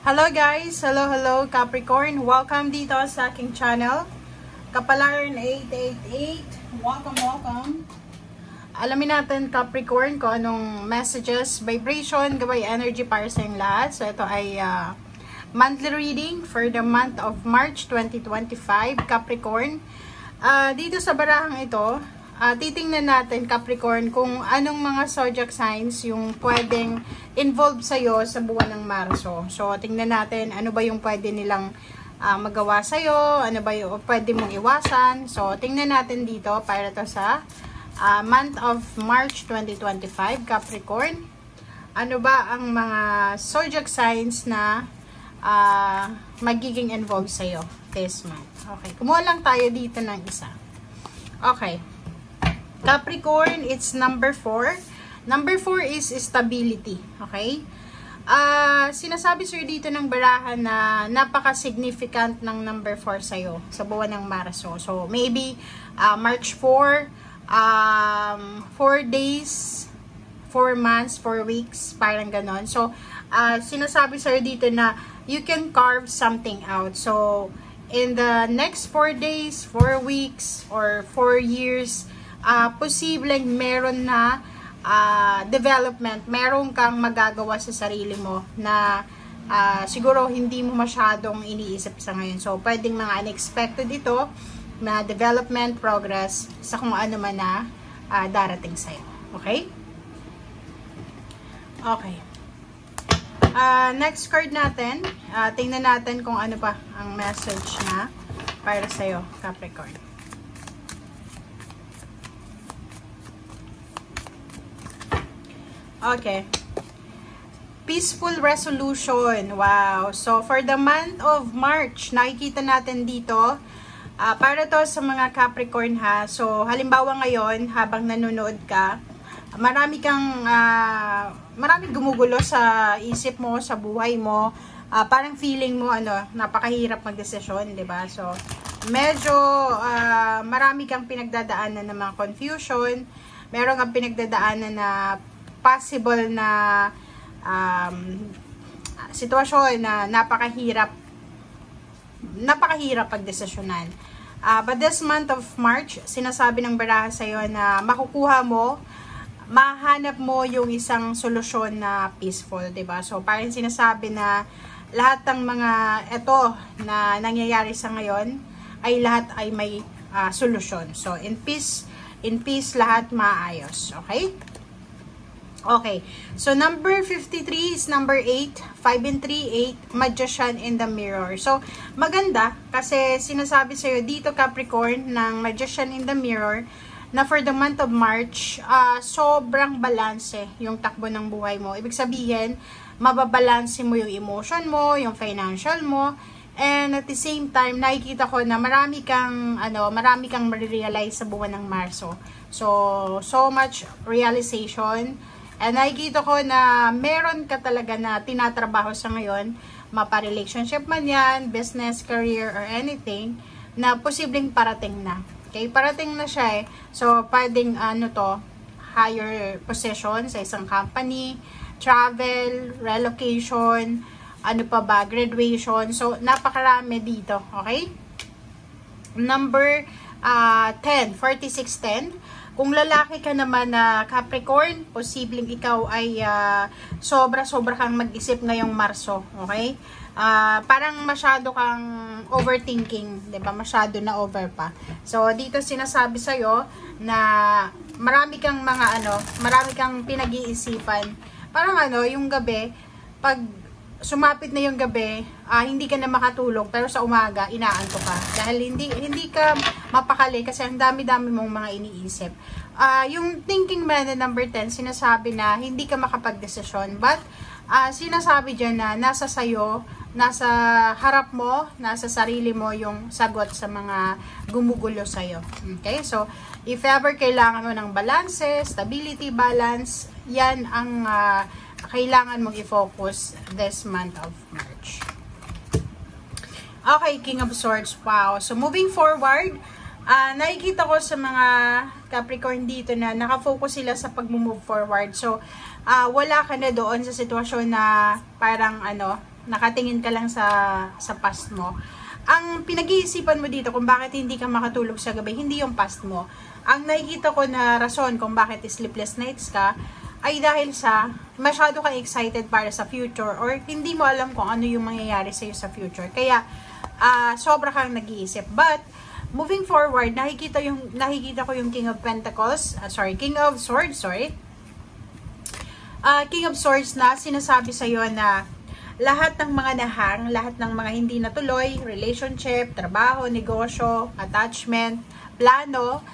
Hello guys! Hello Capricorn! Welcome dito sa aking channel. Kapalaran 888. Welcome! Alamin natin Capricorn kung anong messages, vibration, gabay energy para sa inyong lahat. So ito ay monthly reading for the month of March 2025 Capricorn. Dito sa barahang ito, titingnan natin Capricorn kung anong mga zodiac signs yung pwedeng involved sa'yo sa buwan ng Marso. So tingnan natin ano ba yung pwede nilang magawa sa'yo, ano ba yung pwede mong iwasan. So tingnan natin dito para to sa month of March 2025 Capricorn. Ano ba ang mga zodiac signs na magiging involved sa'yo this month. Okay, kumuha lang tayo dito ng isa. Okay. Capricorn, it's number 4. Number 4 is stability. Okay? Sinasabi sir dito ng barahan na napaka-significant ng number 4 sa'yo sa buwan ng Marso. So, maybe March 4, 4 days, 4 months, 4 weeks, parang ganon. So, sinasabi sir dito na you can carve something out. So, in the next 4 days, 4 weeks, or 4 years, posibleng meron na development, meron kang magagawa sa sarili mo na siguro hindi mo masyadong iniisip sa ngayon. So, pwedeng mga unexpected ito na development, progress sa kung ano man na darating sa'yo. Okay? Okay. Next card natin, tingnan natin kung ano pa ang message na para sa'yo, Capricorn. Okay. Peaceful resolution. Wow. So, for the month of March, nakikita natin dito, para to sa mga Capricorn ha. So, halimbawa ngayon, habang nanonood ka, marami gumugulo sa isip mo, sa buhay mo. Parang feeling mo, napakahirap magdesisyon, di ba? So, medyo marami kang pinagdadaanan ng mga confusion. Meron kang pinagdadaanan na possible na sitwasyon na napakahirap pagdesisyonan. But this month of March, sinasabi ng baraha sa'yo na makukuha mo, mahanap mo yung isang solusyon na peaceful, diba? So, parang sinasabi na lahat ng mga ito na nangyayari sa ngayon, ay lahat ay may solusyon. So, in peace, lahat maayos. Okay? Okay, so number 53 is number 8, 5 and 3, 8, Magician in the Mirror. So, maganda kasi sinasabi sa'yo dito Capricorn ng Magician in the Mirror na for the month of March, sobrang balanse yung takbo ng buhay mo. Ibig sabihin, mababalanse mo yung emotion mo, yung financial mo, and at the same time, nakikita ko na marami kang marirealize sa buwan ng Marso. So much realization. And nakikita ko na meron ka talaga na tinatrabaho sa ngayon, mapa-relationship man yan, business, career, or anything, na posibleng parating na. Okay, parating na siya eh. So, pwedeng higher position sa isang company, travel, relocation, graduation. So, napakarami dito. Okay? Number 10, 4610. Kung lalaki ka naman na Capricorn, posibleng ikaw ay sobra-sobra kang mag-isip ngayong Marso, okay? Parang masyado kang overthinking, 'di ba? Masyado na over pa. So dito sinasabi sa iyo na marami kang pinag-iisipan. Parang yung gabi, pag sumapit na yung gabi, hindi ka na makatulog, pero sa umaga, inaantok ka. Dahil hindi ka mapakali kasi ang dami-dami mong mga iniisip. Yung thinking man na number 10, sinasabi na hindi ka makapag-desisyon. But, sinasabi dyan na nasa sayo, nasa harap mo, nasa sarili mo yung sagot sa mga gumugulo sa'yo. Okay? So, if ever kailangan mo ng balance, stability, balance, yan ang kailangan mong i-focus this month of March. Okay, King of Swords. Wow. So, moving forward, nakikita ko sa mga Capricorn dito na nakafocus sila sa pag-move forward. So, wala ka na doon sa sitwasyon na parang nakatingin ka lang sa past mo. Ang pinag-iisipan mo dito kung bakit hindi ka makatulog sa gabi, hindi yung past mo. Ang nakikita ko na rason kung bakit sleepless nights ka, ay dahil sa masyado ka excited para sa future or hindi mo alam kung ano yung mangyayari sa'yo sa future. Kaya, sobra kang nag-iisip. But, moving forward, nakikita ko yung King of Pentacles, King of Swords, King of Swords na sinasabi sa'yo na lahat ng mga nahang, lahat ng mga hindi natuloy, relationship, trabaho, negosyo, attachment, plano,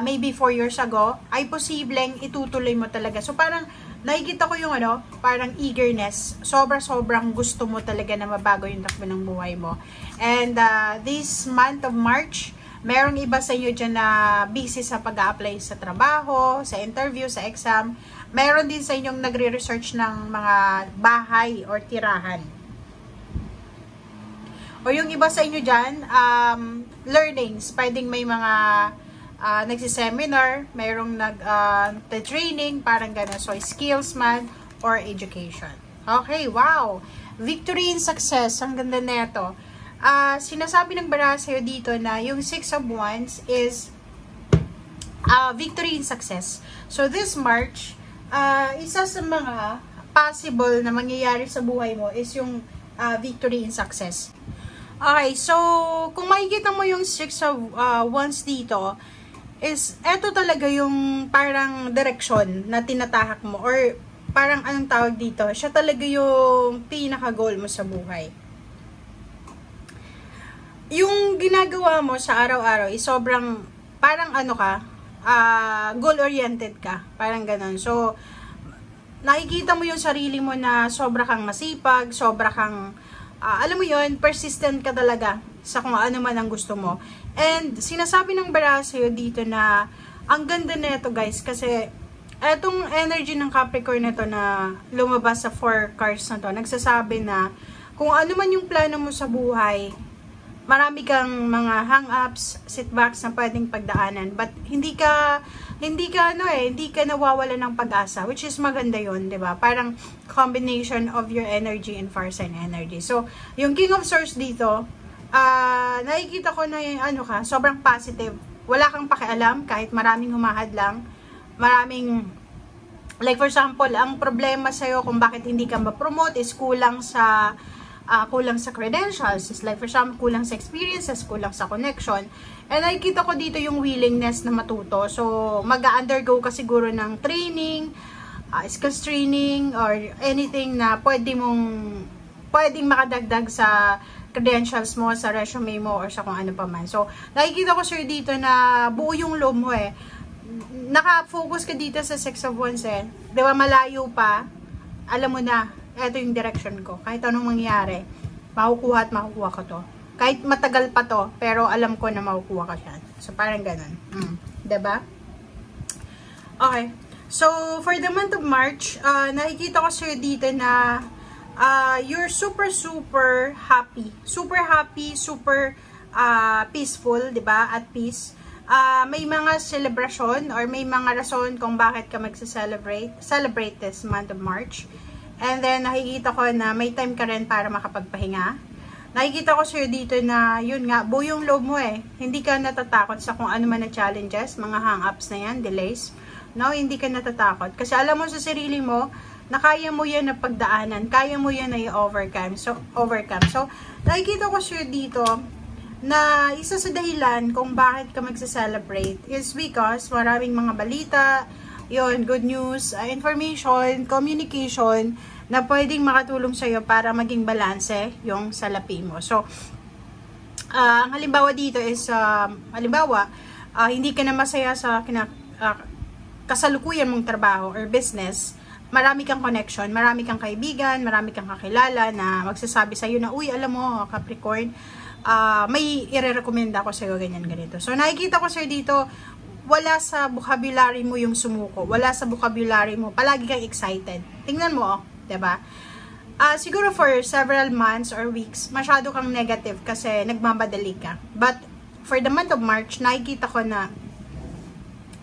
maybe 4 years ago, ay posibleng itutuloy mo talaga. So parang nakikita ko yung parang eagerness. Sobrang gusto mo talaga na mabago yung takbo ng buhay mo. And this month of March, merong iba sa inyo dyan na busy sa pag-a-apply sa trabaho, sa interview, sa exam. Meron din sa inyong nagre-research ng mga bahay or tirahan. O yung iba sa inyo dyan, learnings. Pwedeng may mga nagsiseminar, mayroong nag-training, parang gano'n. So, skills man or education. Okay, wow! Victory and success. Ang ganda neto. Sinasabi ng baraha sa'yo dito na yung 6 of Wands is victory and success. So, this March, isa sa mga possible na mangyayari sa buhay mo is yung victory and success. Okay, so kung makikita mo yung 6 of Wands dito, is eto talaga yung parang direction na tinatahak mo or parang anong tawag dito, siya talaga yung pinaka-goal mo sa buhay. Yung ginagawa mo sa araw-araw is sobrang parang goal-oriented ka. Parang ganun. So, nakikita mo yung sarili mo na sobra kang masipag, sobra kang, alam mo yun, persistent ka talaga sa kung ano man ang gusto mo. And, sinasabi ng baraha sa'yo dito na, ang ganda nito guys, kasi, etong energy ng Capricorn na to na lumabas sa 4 cards na to, nagsasabi na, kung ano man yung plano mo sa buhay, marami kang mga hang-ups, setbacks na pwedeng pagdaanan, but hindi ka nawawala ng pag-asa, which is maganda yun, 'di ba? Parang combination of your energy and fire sign energy. So, yung King of Swords dito, nakikita ko na yung sobrang positive. Wala kang pakialam kahit maraming humahadlang, maraming like for example, ang problema sa iyo kung bakit hindi ka ma-promote is kulang sa credentials, is like for example, kulang sa experiences, kulang sa connection. And nakikita ko dito yung willingness na matuto. So, mag-undergo ka siguro ng training, skills training, or anything na pwedeng makadagdag sa credentials mo, sa resume mo, or sa kung ano pa man. So, nakikita ko sir dito na buo yung loob mo Naka-focus ka dito sa 6 of Wands Di ba, malayo pa, alam mo na, eto yung direction ko. Kahit anong mangyari, makukuha at makukuha ko to. Kahit matagal pa to, pero alam ko na makukuha ka siya. So, parang ganun. Diba? Okay. So, for the month of March, nakikita ko sa'yo dito na you're super happy. Super happy, super peaceful, diba? At peace. May mga celebration or may mga rason kung bakit ka celebrate this month of March. And then, nakikita ko na may time ka rin para makapagpahinga. Nakikita ko sa'yo dito na, yun nga, buo yung loob mo Hindi ka natatakot sa kung ano man na challenges, mga hang-ups na yan, delays. No, hindi ka natatakot. Kasi alam mo sa sarili mo, na kaya mo yan na pagdaanan, kaya mo yan na i-overcome. So, nakikita ko sa'yo dito, na isa sa dahilan kung bakit ka magsa-celebrate is because maraming mga balita, yun, good news, information, communication na pwedeng makatulong sa'yo para maging balanse yung salapi mo. So, ang halimbawa dito is, hindi ka na masaya sa kasalukuyan mong trabaho or business, marami kang connection, marami kang kaibigan, marami kang kakilala na magsasabi sa'yo na, uy, alam mo, Capricorn, may i-recommend ako sa'yo, ganyan, ganito. So, nakikita ko sa'yo dito, wala sa vocabulary mo yung sumuko. Wala sa vocabulary mo. Palagi kang excited. Tingnan mo, diba? Siguro for several months or weeks, masyado kang negative kasi nagmamadali ka. But, for the month of March, nakikita ko na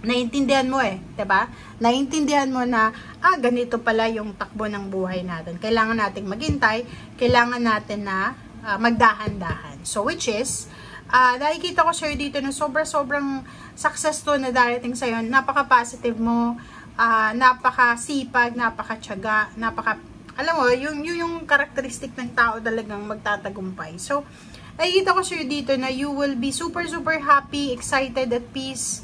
naiintindihan mo eh, 'di ba? Naiintindihan mo na ganito pala yung takbo ng buhay natin. Kailangan nating maghintay, kailangan natin na magdahan-dahan. So which is nakikita ko sa'yo dito na sobrang success to na darating sa'yo. Napaka-positive mo, napaka-sipag, napaka-tiyaga, alam mo, yung karakteristik ng tao talagang magtatagumpay. So, nakikita ko sa'yo dito na you will be super happy, excited, at peace.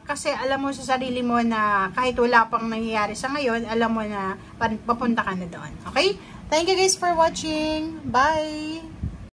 Kasi alam mo sa sarili mo na kahit wala pang nangyayari sa ngayon, alam mo na papunta ka na doon. Okay? Thank you guys for watching. Bye!